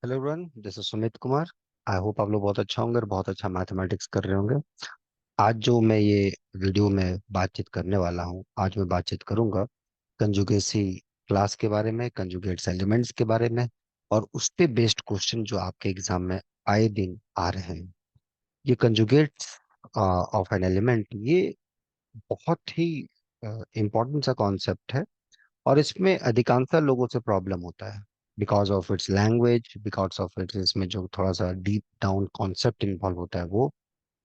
Hello everyone, this is Sumit Kumar. I hope आप लोग बहुत अच्छा होंगे और बहुत अच्छा मैथमेटिक्स कर रहे होंगे। आज जो मैं ये वीडियो में बातचीत करने वाला हूँ, आज मैं बातचीत करूंगा कंजुगेसी क्लास के बारे में, कंजुगेट्स एलिमेंट्स के बारे में, और उस पे बेस्ड क्वेश्चन जो आपके एग्जाम में आए दिन आ रहे हैं। ये कंजुगेट्स ऑफ एन एलिमेंट, ये बहुत ही इम्पोर्टेंट सा कॉन्सेप्ट है। और इसमें अधिकांशतः लोगों से प्रॉब्लम होता है, because of its language, because of its इसमें जो थोड़ा सा डीप डाउन कॉन्सेप्ट इन्वॉल्व होता है वो।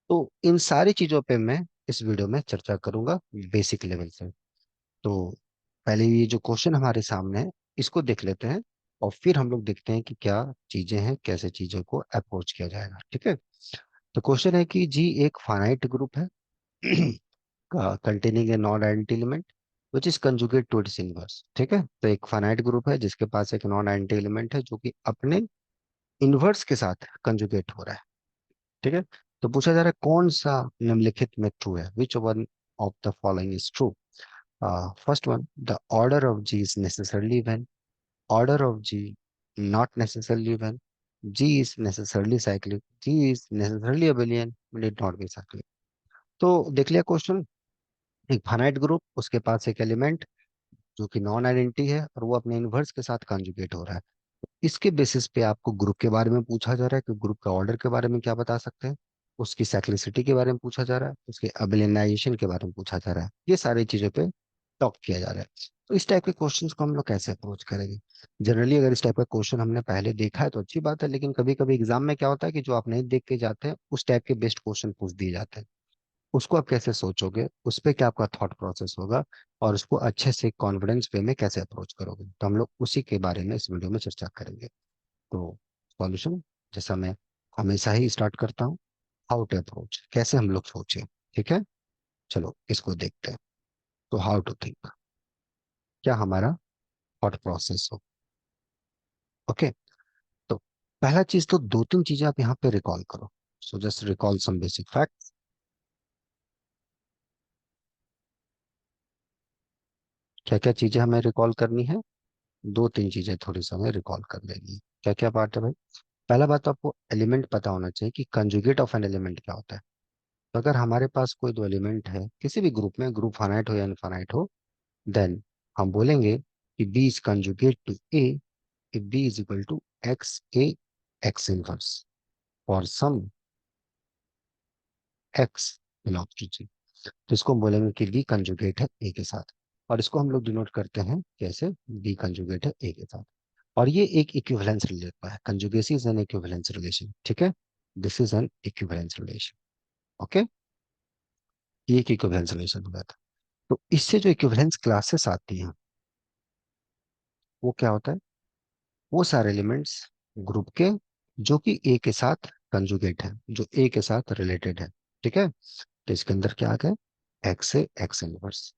तो इन सारी चीजों पे मैं इस वीडियो में चर्चा करूंगा बेसिक लेवल से। तो पहले ये जो क्वेश्चन हमारे सामने है, इसको देख लेते हैं, और फिर हम लोग देखते हैं कि क्या चीजें हैं, कैसे चीजों को अप्रोच किया जाएगा। ठीक है। तो क्वेश्चन है कि जी एक फाइनाइट ग्रुप है containing a non-identity element which is conjugate to its inverse। ठीक है, तो एक फाइनाइट ग्रुप है जिसके पास एक नॉन आइडेंटिटी एलिमेंट है जो कि अपने इनवर्स के साथ कंजुगेट हो रहा है। ठीक है। तो पूछा जा रहा है कौन सा निम्नलिखित में ट्रू है, which one of the following is true. First one, the order of G is necessarily even, order of G not necessarily even, G is necessarily cyclic, G is necessarily abelian, need not be cyclic. तो देख लिया question, एक finite group, उसके पास एक element जो कि non identity है और वो अपने इनवर्स के साथ कॉन्जुगेट हो रहा है। इसके बेसिस पे आपको ग्रुप के बारे में पूछा जा रहा है कि ग्रुप का ऑर्डर के बारे में क्या बता सकते हैं, उसकी साइक्लिसिटी के बारे में पूछा जा रहा है, उसके अबेलियनाइजेशन के बारे में पूछा जा रहा है। ये सारी चीजों पे टॉक किया जा रहा है। तो इस टाइप के क्वेश्चंस को हम लोग कैसे अप्रोच करेंगे। जनरली अगर इस टाइप का क्वेश्चन हमने पहले देखा है तो अच्छी बात है, लेकिन कभी कभी एग्जाम में क्या होता है कि जो आप नहीं देख के जाते हैं उस टाइप के बेस्ट क्वेश्चन पूछ दिए जाते हैं। उसको आप कैसे सोचोगे, उस पे क्या आपका थॉट प्रोसेस होगा, और उसको अच्छे से कॉन्फिडेंस वे में कैसे अप्रोच करोगे, तो हम लोग उसी के बारे में इस वीडियो में चर्चा करेंगे। तो सॉल्यूशन, जैसा मैं हमेशा ही स्टार्ट करता हूँ, हाउ टू अप्रोच, कैसे हम लोग सोचें। ठीक है, चलो इसको देखते हैं। तो हाउ टू थिंक, क्या हमारा थॉट प्रोसेस हो। ओके। तो पहला चीज, तो दो तीन चीजें आप यहाँ पे रिकॉल करो। So just recall some basic fact. क्या क्या चीजें हमें रिकॉल करनी है, दो तीन चीजें थोड़ी सी हमें रिकॉल कर लेनी है। क्या क्या बात है भाई। पहला बात, तो आपको एलिमेंट पता होना चाहिए कि कंजुगेट ऑफ एन एलिमेंट क्या होता है। तो अगर हमारे पास कोई दो एलिमेंट है किसी भी ग्रुप में, ग्रुप फाइनाइट हो या इनफाइनाइट हो, देन हम बोलेंगे कि B is conjugate to A if b is equal to x a x inverse for some x belongs to g। तो इसको हम बोलेंगे कि b कंजुगेट है a के साथ, और इसको हम लोग डिनोट करते हैं कैसे, b कंजुगेट है a के साथ। और ये एक इक्विवेलेंस रिलेशन है, कंजुगेसी इज एन इक्विवेलेंस रिलेशन। ठीक है, this is an equivalence relation. Okay, ये एक इक्विवेलेंस रिलेशन हो गया था। तो इससे जो इक्विवेलेंस क्लासेस आती हैं वो क्या होता है, वो सारे एलिमेंट्स ग्रुप के जो कि ए के साथ कंजुगेट है, जो ए के साथ रिलेटेड है। ठीक है। तो इसके अंदर क्या आ गया, एक्स से एक्स इनवर्स,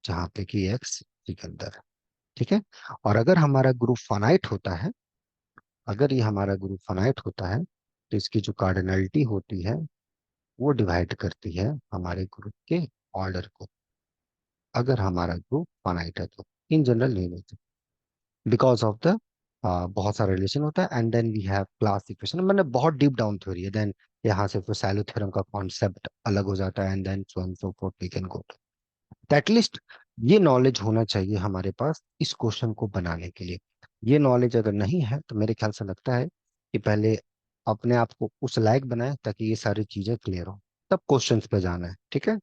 जहां पे कि एक्स के अंदर है। ठीक है। और अगर हमारा ग्रुप फाइनाइट होता है, अगर ये हमारा ग्रुप फाइनाइट होता है, तो इसकी जो कार्डिनलिटी होती है वो डिवाइड करती है हमारे ग्रुप के ऑर्डर को, अगर हमारा ग्रुप फाइनाइट है तो। इन जनरल नहीं होती, बिकॉज ऑफ द बहुत सारा रिलेशन होता है। And then we have class equation, मतलब बहुत डीप डाउन थ्योरी है। देन यहाँ से फिर सैलो थ्योरम का कॉन्सेप्ट अलग हो जाता है, and then so and so forth we can go. At least ये नॉलेज होना चाहिए हमारे पास इस क्वेश्चन को बनाने के लिए। ये नॉलेज अगर नहीं है तो मेरे ख्याल से लगता है कि पहले अपने आप को उस लायक बनाए ताकि ये सारी चीजें क्लियर हो, तब क्वेश्चंस पे जाना है। ठीक है।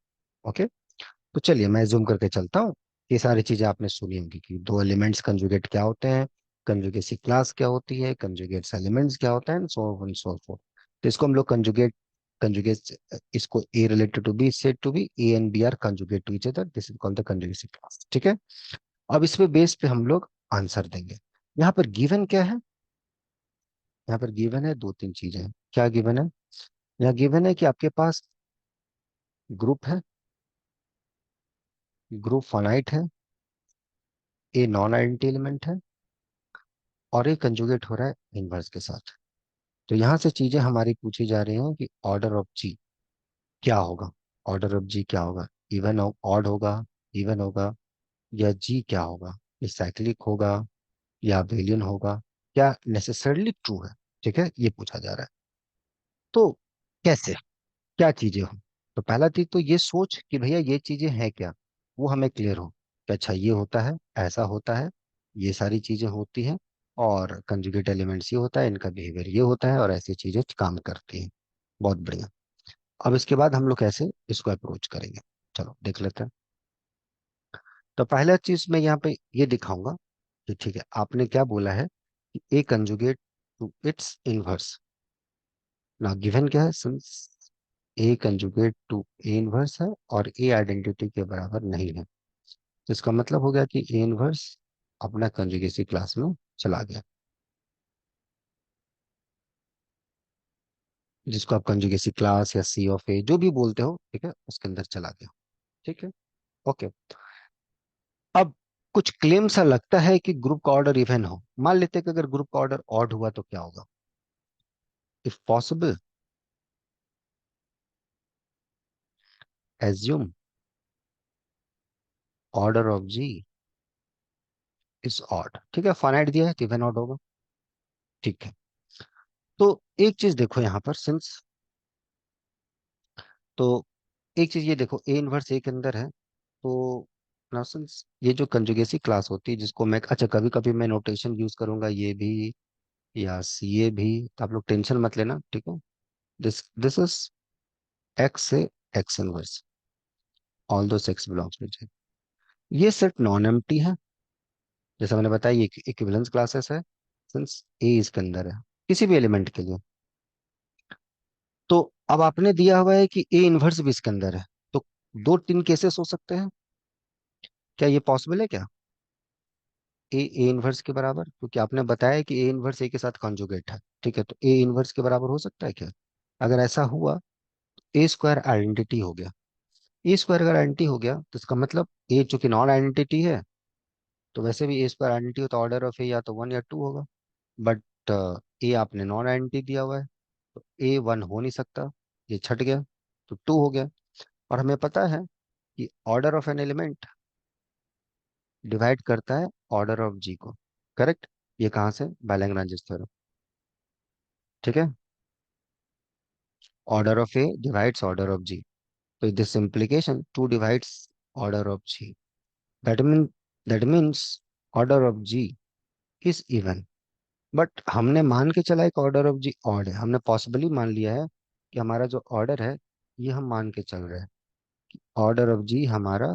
ओके। तो चलिए मैं जूम करके चलता हूँ। ये सारी चीजें आपने सुनी होंगी कि दो एलिमेंट्स कंजुगेट क्या होते हैं, कंजुगेसी क्लास क्या होती है, कंजुगेट्स एलिमेंट्स क्या होता है, सो ऑन सो फोर्थ। तो इसको हम लोग कंजुगेट, कंजुगेट, इसको a related to b said to b, a and b are conjugate to each other, this is called the conjugacy class. ठीक है। अब इस पे बेस पे हम लोग आंसर देंगे। यहाँ पर गिवन क्या है, यहाँ पर गिवन है दो तीन चीजें हैं। क्या गिवन है, यहाँ गिवन है कि आपके पास ग्रुप है, ग्रुप फाइनाइट है, ए नॉन आइडेंटिटी एलिमेंट है, और ये कंजुगेट हो रहा है इनवर्स के साथ। तो यहाँ से चीजें हमारी पूछी जा रही हैं कि ऑर्डर ऑफ जी क्या होगा, ऑर्डर ऑफ जी क्या होगा, इवन ऑड होगा, इवन होगा, या जी क्या होगा, ये साइक्लिक होगा या अबेलियन होगा, क्या नेसेसरली ट्रू है? ठीक है, ये पूछा जा रहा है। तो कैसे, क्या चीजें हो? तो पहला चीज तो ये सोच कि भैया ये चीजें हैं क्या, वो हमें क्लियर हो कि अच्छा ये होता है, ऐसा होता है, ये सारी चीजें होती हैं, और कंजुगेट एलिमेंट्स ये होता है, इनका बिहेवियर ये होता है, और ऐसी चीजें काम करती हैं। बहुत बढ़िया। अब इसके बाद हम लोग कैसे इसको अप्रोच करेंगे, चलो देख लेते हैं। तो पहला चीज मैं यहाँ पे ये दिखाऊंगा कि ठीक है, आपने क्या बोला है कि A conjugate to its inverse. ना गिवन क्या है, since A conjugate to A inverse है और ए आइडेंटिटी के बराबर नहीं है, तो इसका मतलब हो गया कि ए इनवर्स अपना कंजुगेसी क्लास में चला गया, जिसको आप कंजुगेसी क्लास या सी ऑफ ए जो भी बोलते हो, ठीक है, उसके अंदर चला गया। ठीक है, ओके। अब कुछ क्लेम सा लगता है कि ग्रुप का ऑर्डर इवन हो। मान लेते हैं कि अगर ग्रुप का ऑर्डर ऑड हुआ तो क्या होगा? If possible, assume order of G is odd. ठीक है, फाइनाइट दिया है तो इवन ऑड होगा। ठीक है, तो एक चीज देखो यहाँ पर, सिंस, तो एक चीज ये देखो, ए इनवर्स ए के अंदर है, तो नाउ सिंस ये जो कंजुगेसी क्लास होती है, जिसको मैं, अच्छा कभी कभी मैं नोटेशन यूज करूंगा ये भी या सी ए भी, तो आप लोग टेंशन मत लेना, ठीक है। दिस दिस इज एक्स से एक्स इनवर्स, ऑल दो एक्स बिलोंग्स टू जे। ये सेट नॉन एम्प्टी है, जैसा मैंने बताया ये इक्विवेलेंस क्लासेस है, सिंस ए इसके अंदर है किसी भी एलिमेंट के लिए। तो अब आपने दिया हुआ है कि ए इनवर्स भी इसके अंदर है, तो दो तीन केसेस हो सकते हैं। क्या ये पॉसिबल है क्या? ए इनवर्स के बराबर, क्योंकि आपने बताया कि ए इनवर्स ए के साथ कॉन्जुगेट है, ठीक है, तो ए इनवर्स के बराबर हो सकता है क्या? अगर ऐसा हुआ तो ए स्क्वायर आइडेंटिटी हो गया। ए स्क्वायर अगर आइडेंटिटी हो गया तो इसका मतलब ए चूंकि नॉन आइडेंटिटी है, तो वैसे भी ए स्क्वायर आइडेंटिटी हो तो ऑर्डर ऑफ ए या तो 1 या 2 होगा। बट ए आपने नॉन आइडेंटिटी दिया हुआ है, तो ए 1 हो नहीं सकता, ये छट गया, तो 2 हो गया। और हमें पता है कि order of an element divide करता है ऑर्डर ऑफ जी को, करेक्ट? ये कहाँ से? By Lagrange theorem. ठीक है, order of a divides order of G, तो this implication 2 divides order of g, that mean that means order of g is even। But हमने मान के चला एक ऑर्डर ऑफ जी ऑड है, हमने पॉसिबली मान लिया है कि हमारा जो ऑर्डर है, ये हम मान के चल रहे हैं ऑर्डर ऑफ जी हमारा,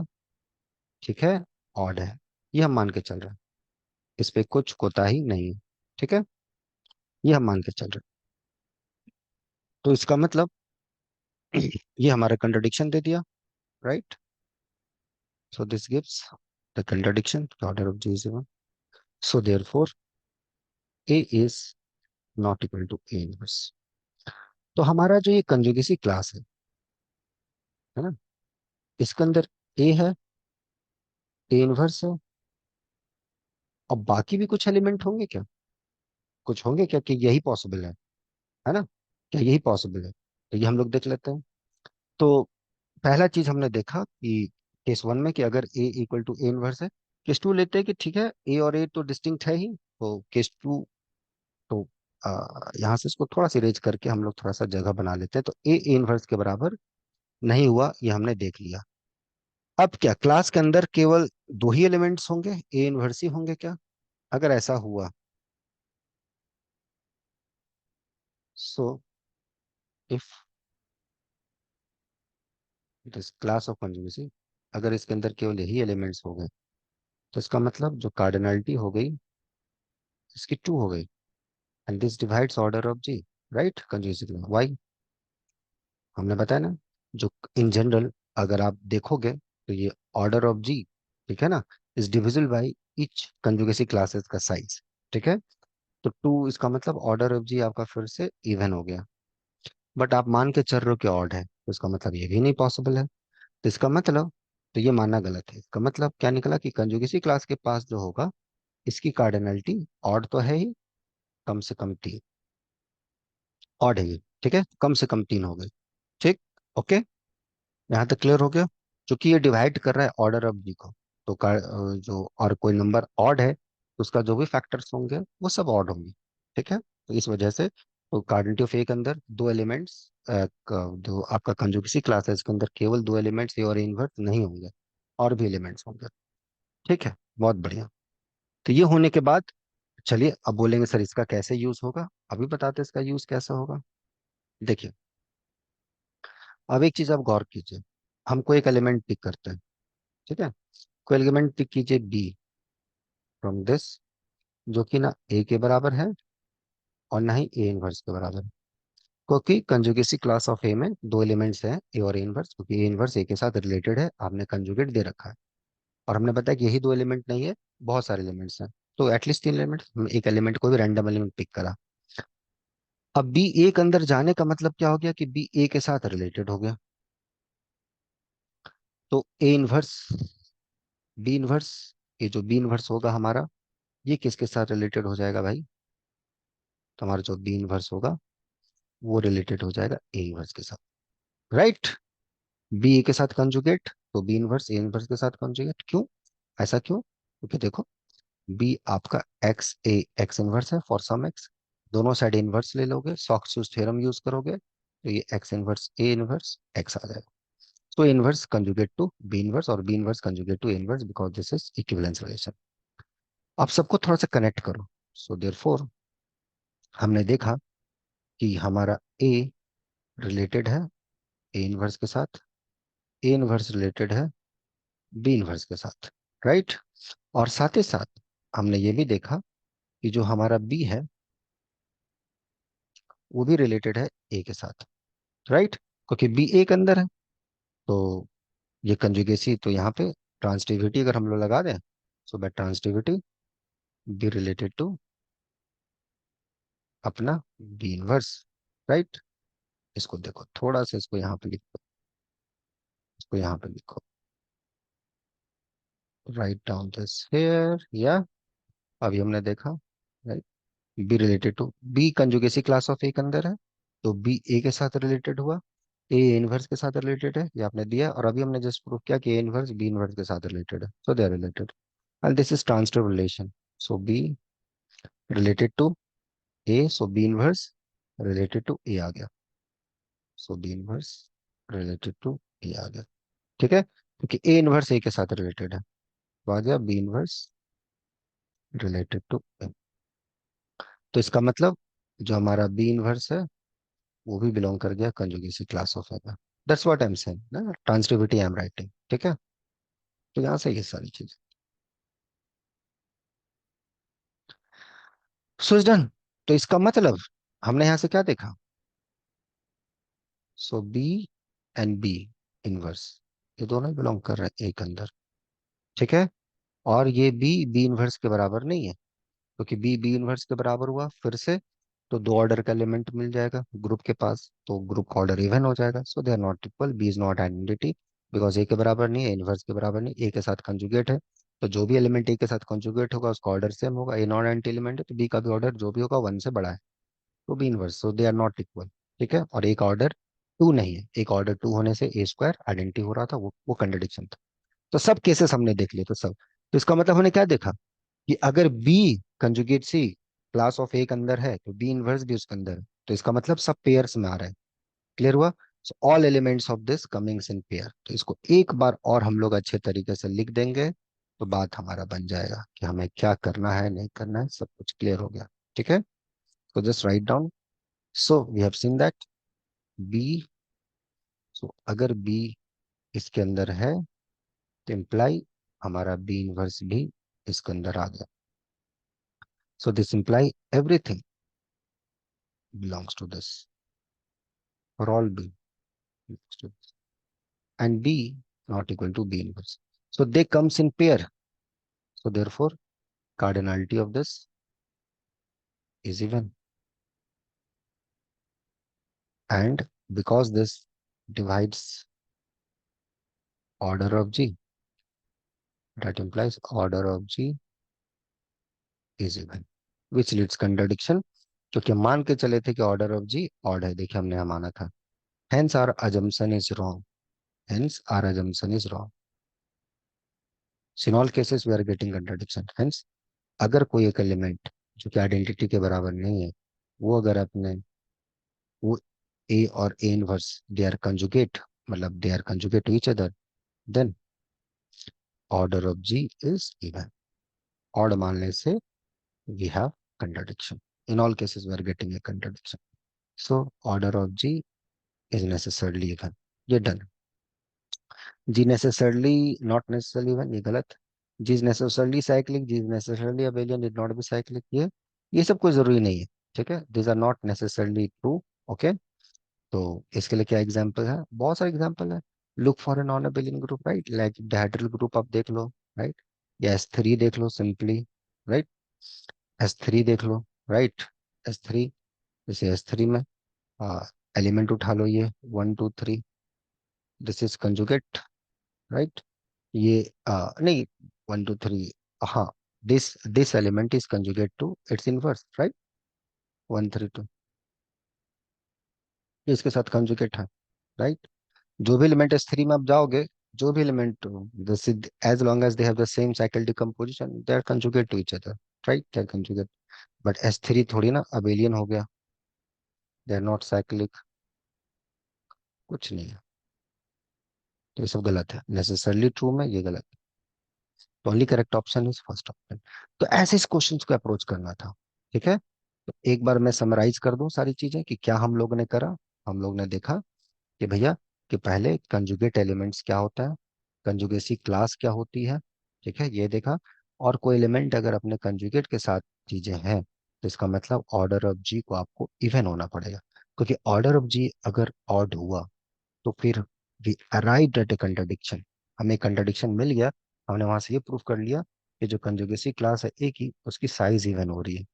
ठीक है, ऑड है, ये हम मान के चल रहे हैं, इस पे कुछ कोताही नहीं है। ठीक है, ये हम मान के चल रहे हैं, तो इसका मतलब ये हमारा कंट्रडिक्शन दे दिया, right? So this gives the contradiction, order of G is even, so therefore a is not equal to a inverse. तो हमारा जो ये कंजुगेसी क्लास है ना, इसके अंदर ए है, ए इनवर्स है, और बाकी भी कुछ एलिमेंट होंगे क्या? कुछ होंगे क्या, कि यही पॉसिबल है ना? क्या यही पॉसिबल है? तो ये हम लोग देख लेते हैं। तो पहला चीज हमने देखा कि केस वन में कि अगर ए इक्वल टू ए इनवर्स है, केस टू लेते हैं कि ठीक है ए और ए तो डिस्टिंक्ट है ही, तो केस टू, तो यहाँ से इसको थोड़ा सा इरेज करके हम लोग थोड़ा सा जगह बना लेते हैं, तो ए इनवर्स के बराबर नहीं हुआ, ये हमने देख लिया। अब क्या क्लास के अंदर केवल दो ही एलिमेंट्स होंगे, ए इनवर्स ही होंगे क्या? अगर ऐसा हुआ, so if this class of conjugacy, अगर इसके अंदर केवल यही एलिमेंट्स हो गए, तो इसका मतलब जो कार्डिनलिटी हो गई इसकी 2 हो गई, and this divides order of G, right? Conjugacy why, हमने बताया ना, जो इन जनरल अगर आप देखोगे तो ये ऑर्डर ऑफ जी, ठीक है ना, is divisible by each conjugacy classes का साइज। ठीक है, तो 2 इसका मतलब ऑर्डर ऑफ जी आपका फिर से इवन हो गया। बट आप मान के चल रहे हो कि ऑड है, तो इसका मतलब ये भी नहीं पॉसिबल है, तो इसका मतलब, तो ये मानना गलत है। इसका मतलब क्या निकला कि कंजुगेसी क्लास के पास जो होगा, इसकी कार्डिनलिटी ऑड तो है ही, कम से कम 3 ऑड है ये, ठीक है, कम से कम 3 हो गए। ठीक, ओके, यहाँ तक क्लियर हो गया? क्योंकि ये डिवाइड कर रहा है ऑर्डर ऑफ जी को, तो जो और कोई नंबर ऑड है तो उसका जो भी फैक्टर्स होंगे वो सब ऑड होंगे। ठीक है, तो इस वजह से तो कार्डिनलिटी ऑफ ए के अंदर दो एलिमेंट्स, जो आपका कंजुगेसी क्लास है इसके अंदर केवल दो एलिमेंट्स ए और इनवर्स नहीं होंगे, और भी एलिमेंट्स होंगे। ठीक है, बहुत बढ़िया। तो ये होने के बाद चलिए अब बोलेंगे सर इसका कैसे यूज होगा। अभी बताते हैं इसका यूज कैसे होगा। देखिए, अब एक चीज आप गौर कीजिए, हम कोई एक एलिमेंट पिक करते हैं। ठीक है, कोई एलिमेंट पिक कीजिए बी फ्रॉम दिस, जो कि ना ए के बराबर है और ना ही ए इनवर्स के बराबर है। क्योंकि कंजुगेसी क्लास ऑफ ए में दो एलिमेंट्स हैं ए और ए इनवर्स, क्योंकि ए इनवर्स ए के साथ रिलेटेड है, आपने कंजुगेट दे रखा है। और हमने बताया कि यही दो एलिमेंट नहीं है, बहुत सारे एलिमेंट्स हैं, तो एटलीस्ट तीन एलिमेंट, हम एक एलिमेंट को भी रैंडम एलिमेंट पिक करा। अब बी ए के अंदर जाने का मतलब क्या हो गया कि बी ए के साथ रिलेटेड हो गया। तो ए इनवर्स बी इनवर्स, ये जो बी इनवर्स होगा हमारा, ये किसके साथ रिलेटेड हो जाएगा भाई? तो हमारा जो बी इनवर्स होगा वो रिलेटेड हो जाएगा ए इनवर्स के साथ। राइट, बी ए के साथ कंजुगेट, तो बी इनवर्स ए इनवर्स के साथ कंजुगेट। क्यों? ऐसा क्यों? क्योंकि देखो, बी आपका एक्स ए एक्स इनवर्स है फॉर सम एक्स, दोनों साइड इनवर्स ले लोगे, सॉक्स थ्योरम यूज करोगे, तो ये x inverse a inverse x आ जाएगा। तो inverse conjugate to b inverse और b inverse conjugate to A inverse, because this is equivalence relation. आप सबको थोड़ा सा कनेक्ट करो। सो देयरफॉर हमने देखा कि हमारा ए रिलेटेड है ए इनवर्स के साथ, ए इनवर्स रिलेटेड है बी इनवर्स के साथ। राइट, और साथ ही साथ हमने ये भी देखा कि जो हमारा बी है वो भी रिलेटेड है ए के साथ। राइट, क्योंकि बी ए के अंदर है, तो ये कंजुगेसी तो यहाँ पे ट्रांसटिविटी अगर हम लोग लगा दें, सो बाय ट्रांसटिविटी बी रिलेटेड टू अपना बी इनवर्स। राइट, इसको देखो थोड़ा सा, इसको यहाँ पे लिखो, इसको यहाँ पे लिखो, राइट डाउन दिस हियर, या अभी हमने देखा, right, b related to b conjugacy class of a के अंदर है, तो बी ए के साथ रिलेटेड हुआ, ए इनवर्स के साथ रिलेटेड है, ये आपने दिया, और अभी हमने जस्ट प्रूव किया कि ए इनवर्स बी इनवर्स के साथ रिलेटेड है, so they are related, and this is transitive relation. So b related to a, so b inverse related to a आ गया, so b inverse related to a आ गया। ठीक है, क्योंकि ए इनवर्स ए के साथ रिलेटेड है, तो आ गया बी इनवर्स रिलेटेड टू ए। तो इसका मतलब जो हमारा बी इनवर्स है वो भी बिलोंग कर गया कंजुगेसी क्लास ऑफ है। That's what I am saying ना, ट्रांसटिविटी आई एम राइटिंग। ठीक है, तो यहाँ से ये सारी चीज सो इज डन। तो इसका मतलब हमने यहाँ से क्या देखा? सो बी एंड बी इनवर्स, ये दोनों ही बिलोंग कर रहे हैं एक अंदर। ठीक है, और ये बी बी इनवर्स के बराबर नहीं है, क्योंकि बी बी इनवर्स के बराबर हुआ फिर से तो दो ऑर्डर का एलिमेंट मिल जाएगा ग्रुप के पास, तो ग्रुप का ऑर्डर इवन हो जाएगा। So they are not equal, b is not identity, because a के बराबर नहीं है, इनवर्स के बराबर नहीं, ए के साथ कंजुगेट है, तो जो भी एलिमेंट ए के साथ कंजुगेट होगा उसका ऑर्डर सेम होगा, ए नॉन आइडेंटिटी एलिमेंट है तो बी का भी ऑर्डर जो भी होगा वन से बड़ा है, तो B inverse, so they are not equal. ठीक है, और एक ऑर्डर टू नहीं है, एक ऑर्डर टू होने से ए स्क्वायर आइडेंटिटी हो रहा था, वो कंट्रडिक्शन था। तो सब केसेस हमने देख लिए, तो सब, तो इसका मतलब हमने क्या देखा कि अगर b conjugate c class of a के अंदर है तो बी इनवर्स भी उसके अंदर है, तो इसका मतलब सब पेयर्स में आ रहा है। क्लियर हुआ? All elements of this comings in pair, तो इसको एक बार और हम लोग अच्छे तरीके से लिख देंगे तो बात हमारा बन जाएगा कि हमें क्या करना है नहीं करना है, सब कुछ क्लियर हो गया। ठीक है, तो just write down. So we have seen that b, so अगर बी इसके अंदर है तो इम्प्लाई हमारा बी इनवर्स भी इसके अंदर आ गया, so this imply everything belongs to this, for all B belongs to this, and B not equal to B inverse. So they comes in pair. So therefore, cardinality of this is even. And because this divides order of G, that implies order of G is even, which leads contradiction. क्योंकि हम मान के चले थे कि order of ji odd है, देखिए हमने यहाँ माना था, hence our assumption is wrong, hence our assumption is wrong, so in all cases we are getting contradiction, hence अगर कोई एक एलिमेंट जो कि आइडेंटिटी के बराबर नहीं है, वो अगर अपने वो ए और a inverse they are conjugate, मतलब they are conjugate to each other, then order of G is even. Odd मानने से we have contradiction. In all cases, we are getting a contradiction. So, order of G is necessarily even. ये done. G necessarily not necessarily even, ये गलत. G is necessarily cyclic, G is necessarily abelian, need not be cyclic. ये सब कोई जरूरी नहीं है, ठीक है. These are not necessarily true. Okay. तो इसके लिए क्या एग्जाम्पल है? बहुत सारे एग्जाम्पल है. Look for a non abelian group, right, like dihedral group आप देख लो, राइट, या S3 देख लो सिंपली, राइट. S3 देख लो, राइट. S3, जैसे S3 में एलिमेंट उठा लो, ये 1 2 3, दिस इज कंजुगेट, राइट. ये नहीं, 1 2 3, हाँ, this this element is conjugate to its inverse, right. 1 3 2, ये इसके साथ कंजुगेट है, राइट. जो भी एलिमेंट S3 में आप जाओगे, जो भी element, as long as they have the same cycle decomposition, they are conjugate to each other, right, they are conjugate. But S3 थोड़ी ना अबेलियन हो गया, दे आर नॉट साइक्लिक, कुछ नहीं है. तो ये सब गलत है, नेसेसरली ट्रू में ये गलत. तो only correct option is first option. तो ऐसे इस क्वेश्चन को अप्रोच करना था, ठीक है. तो एक बार मैं समराइज कर दूं सारी चीजें कि क्या हम लोग ने करा. हम लोग ने देखा कि भैया, कि पहले कंजुगेट एलिमेंट्स क्या होता है, कंजुगेसी क्लास क्या होती है, ठीक है, ये देखा. और कोई एलिमेंट अगर अपने कंजुगेट के साथ चीजें हैं, तो इसका मतलब ऑर्डर ऑफ जी को आपको इवन होना पड़ेगा. क्योंकि ऑर्डर ऑफ जी अगर ऑड हुआ, तो फिर we arrived at a contradiction. हमें कंट्रडिक्शन मिल गया. हमने वहां से ये प्रूव कर लिया कि जो कंजुगेसी क्लास है ए की, उसकी साइज इवन हो रही है.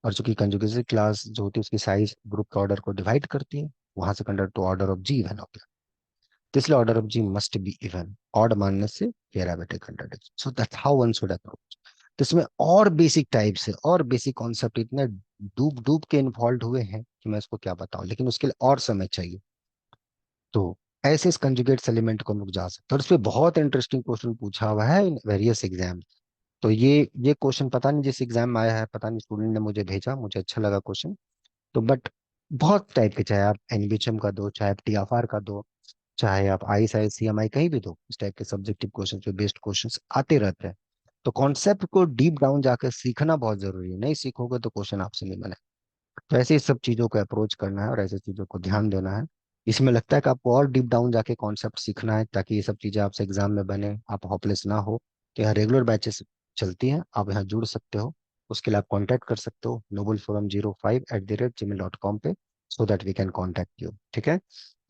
और चूंकि कंजुगेसी क्लास जो होती है उसकी साइज ग्रुप के ऑर्डर को डिवाइड करती है, वहां से conduct to order of G even हो गया. तो इसलिए order of G must be even. Odd मानने से ये arrive at a contradiction. So that's how one should approach. तो इसमें और बेसिक टाइप्स है और बेसिक कॉन्सेप्ट इतने डूब डूब के इन्वॉल्व हुए हैं कि मैं इसको क्या बताऊं, लेकिन उसके लिए और समय चाहिए. तो ऐसे इस कंजुगेट एलिमेंट को हम लोग जा सकते हैं. और इस पे बहुत इंटरेस्टिंग क्वेश्चन पूछा हुआ है इन वेरियस एग्जाम. तो ये क्वेश्चन पता नहीं जिस एग्जाम में आया है, पता नहीं स्टूडेंट ने मुझे भेजा, मुझे अच्छा लगा क्वेश्चन. तो बट बहुत टाइप के, चाहे आप एनबीएचएम का दो, चाहे आप टीएफआर का दो, चाहे आप आईएसआईसीएमआई कहीं भी दो, इस टाइप के सब्जेक्टिव क्वेश्चन पे बेस्ड क्वेश्चन आते रहते हैं. तो कॉन्सेप्ट को डीप डाउन जाकर सीखना बहुत जरूरी है. नहीं सीखोगे तो क्वेश्चन आपसे नहीं बने. तो ऐसे ही सब चीज़ों को अप्रोच करना है और ऐसे चीज़ों को ध्यान देना है. इसमें लगता है कि आपको और डीप डाउन जाके कॉन्सेप्ट सीखना है, ताकि ये सब चीज़ें आपसे एग्जाम में बने, आप होपलेस ना हो. तो यहाँ रेगुलर बैचेस चलती हैं, आप यहाँ जुड़ सकते हो. उसके लिए आप कांटेक्ट कर सकते हो nobleforum05@gmail.com पे, so that we can contact you, ठीक है.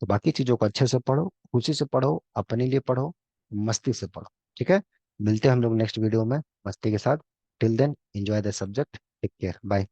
तो बाकी चीज़ों को अच्छे से पढ़ो, खुशी से पढ़ो, अपने लिए पढ़ो, मस्ती से पढ़ो, ठीक है. मिलते हैं हम लोग नेक्स्ट वीडियो में मस्ती के साथ. Till then enjoy the subject. Take care, bye.